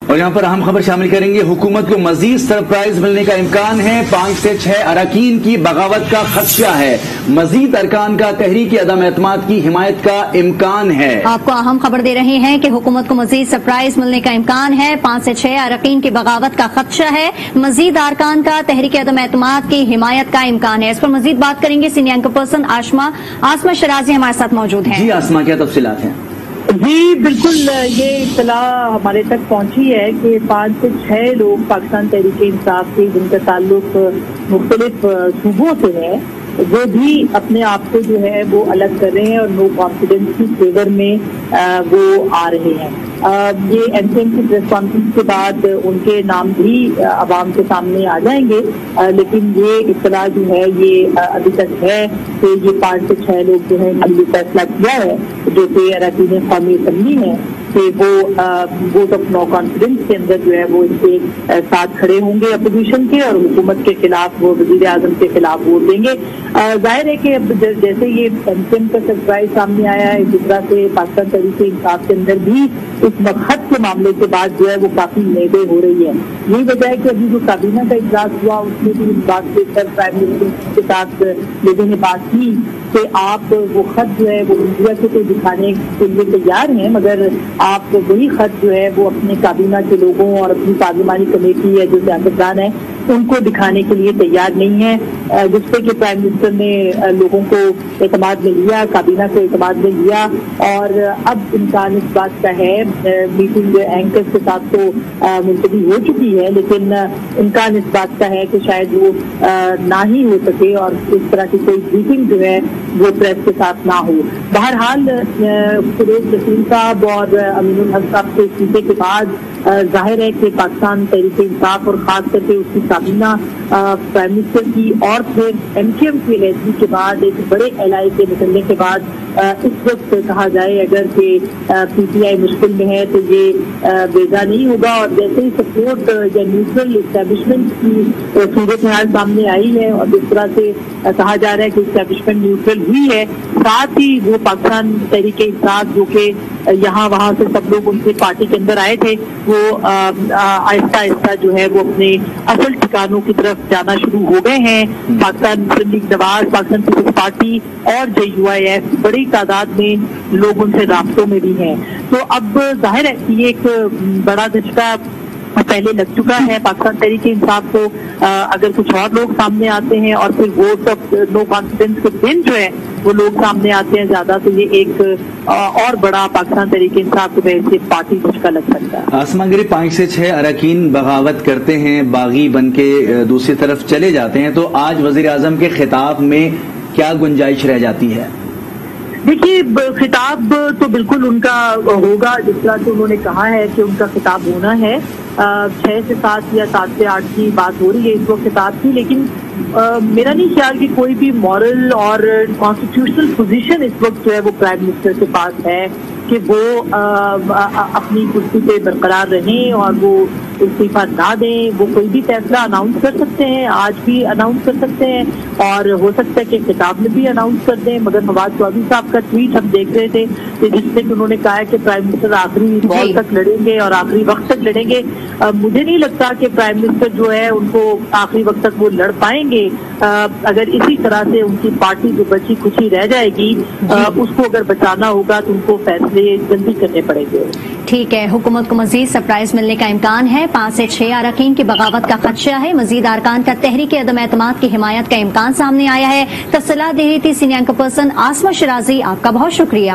اور یہاں پر اہم خبر شامل کریں گے، حکومت کو مزید سرپرائز ملنے کا امکان ہے، 5 سے 6 اراکین کی بغاوت کا خدشہ ہے، مزید ارکان کا تحریک عدم اعتماد کی حمایت کا امکان ہے۔ آپ کو اہم خبر دے رہے ہیں کہ حکومت کو مزید سرپرائز ملنے کا امکان ہے، 5 سے 6 اراکین کی بغاوت کا خدشہ ہے، مزید ارکان کا تحریک عدم اعتماد کی حمایت کا امکان ہے۔ اس پر مزید بات کریں گے، سینئر اینکر پرسن آسمہ شرازی ہمارے ساتھ موجود ہیں۔ جی آسمہ، کیا تفصیلات ہیں؟ جی بالکل، یہ اطلاع ہمارے تک پہنچی ہے کہ 5 سے 6 لوگ پاکستان تحریک انصاف کے، جن کا تعلق مختلف صوبوں سے ہے، وہ بھی اپنے آپ کو جو ہے وہ الگ کر رہے ہیں اور نو کانفیڈنس کی فیور میں وہ آ رہے ہیں۔ یہ ایم سی ایم کی پریس کانفرنس کے بعد ان کے نام بھی عوام کے سامنے آ جائیں گے، لیکن یہ اطلاع جو ہے یہ ابھی تک ہے کہ یہ 5 سے 6 لوگ جو ہے یہ فیصلہ کیا ہے، جو کہ اراکین قومی اسمبلی ہیں، کہ وہ ووٹ آف نو کانفیڈنس کے اندر جو ہے وہ اس کے ساتھ کھڑے ہوں گے اپوزیشن کے، اور حکومت کے خلاف وہ وزیر اعظم کے خلاف ووٹ دیں گے۔ ظاہر ہے کہ اب جیسے یہ ایم سی ایم کا سرپرائز سامنے آیا ہے، اس طرح سے پاکستان تحریک انصاف کے اندر بھی اس مقصد کے معاملے کے بعد جو ہے وہ کافی نیبے ہو رہی ہے۔ یہی وجہ ہے کہ ابھی جو کابینہ کا اجلاس ہوا، اس میں بھی اس بات کے سر پرائم منسٹر کے ساتھ لوگوں نے بات کی کہ آپ وہ خط جو ہے وہ انڈیا کو دکھانے کے لیے تیار ہیں، مگر آپ وہی خط جو ہے وہ اپنے کابینہ کے لوگوں اور اپنی پارلیمانی کمیٹی یا جو سیاستدان ہیں ان کو دکھانے کے لیے تیار نہیں ہے، جس پہ کہ پرائم منسٹر نے لوگوں کو اعتماد میں لیا، کابینہ کو اعتماد میں لیا، اور اب امکان اس بات کا ہے، میٹنگ اینکر کے ساتھ تو ملتوی ہو چکی ہے، لیکن امکان اس بات کا ہے کہ شاید وہ نہ ہی ہو سکے اور اس طرح کی کوئی میٹنگ جو ہے وہ پریس کے ساتھ نہ ہو۔ بہرحال فیروز رسول صاحب اور امین الحق صاحب کے استعفے کے بعد ظاہر ہے کہ پاکستان تحریک انصاف اور خاص کر کے اس کی کابینہ پرائم منسٹر کی اور پھر ایم کیو ایم کی علیحدگی کے بعد ایک بڑے ایلائی کے نکلنے کے بعد اس وقت کہا جائے اگر کہ پی ٹی آئی مشکل میں ہے تو یہ بیزا نہیں ہوگا، اور جیسے ہی سپورٹ یا نیوٹرل اسٹیبلشمنٹ کی صورتحال سامنے آئی ہے اور جس طرح سے کہا جا رہا ہے کہ اسٹیبلشمنٹ نیوٹرل ہوئی ہے، ساتھ ہی وہ پاکستان تحریک انصاف جو کہ یہاں وہاں سے سب لوگ ان کی پارٹی کے اندر آئے تھے، وہ آہستہ آہستہ جو ہے وہ اپنے اصل ٹھکانوں کی طرف جانا شروع ہو گئے ہیں۔ پاکستان مسلم لیگ نواز، پاکستان پیپلز پارٹی اور جے یو آئی ایف بڑی تعداد میں لوگ ان سے رابطوں میں بھی ہیں، تو اب ظاہر ہے کہ یہ ایک بڑا دھچکا پہلے لگ چکا ہے پاکستان تحریک انصاف کو۔ اگر کچھ اور لوگ سامنے آتے ہیں اور پھر ووٹ آف نو کانفیڈنس کے دن جو ہے وہ لوگ سامنے آتے ہیں زیادہ، تو یہ ایک اور بڑا پاکستان تحریک انصاف کو ویسے پارٹی دھچکا لگ سکتا ہے۔ آسمہ گری، 5 سے 6 اراکین بغاوت کرتے ہیں، باغی بن کے دوسری طرف چلے جاتے ہیں، تو آج وزیر اعظم کے خطاب میں کیا گنجائش رہ جاتی ہے؟ دیکھیے، خطاب تو بالکل ان کا ہوگا، جس طرح سے انہوں نے کہا ہے کہ ان کا خطاب ہونا ہے۔ 6 سے 7 یا 7 سے 8 کی بات ہو رہی ہے اس وقت خطاب کی، لیکن میرا نہیں خیال کہ کوئی بھی مورل اور کانسٹیٹیوشنل پوزیشن اس وقت جو ہے وہ پرائم منسٹر کے پاس ہے کہ وہ اپنی کرسی پہ برقرار رہیں اور وہ استعفیٰ نہ دیں۔ وہ کوئی بھی فیصلہ اناؤنس کر سکتے ہیں، آج بھی اناؤنس کر سکتے ہیں، اور ہو سکتا ہے کہ خطاب میں بھی اناؤنس کر دیں، مگر فواد چودھری صاحب کا ٹویٹ ہم دیکھ رہے تھے کہ جس میں انہوں نے کہا ہے کہ پرائم منسٹر آخری بال تک لڑیں گے اور آخری وقت تک لڑیں گے۔ مجھے نہیں لگتا کہ پرائم منسٹر جو ہے ان کو آخری وقت تک وہ لڑ پائیں گے۔ اگر اسی طرح سے ان کی پارٹی جو بچی کچی رہ جائے گی، اس کو اگر بچانا ہوگا تو ان کو فیصلے جلدی کرنے پڑیں گے۔ ٹھیک ہے، حکومت کو مزید سرپرائز ملنے کا امکان ہے، 5 سے 6 اراکین کی بغاوت کا خدشہ ہے، مزید ارکان کا تحریک عدم اعتماد کی حمایت کا امکان سامنے آیا ہے۔ تفصیلات دے رہی تھی سینئر اینکر پرسن آسمہ شرازی، آپ کا بہت شکریہ۔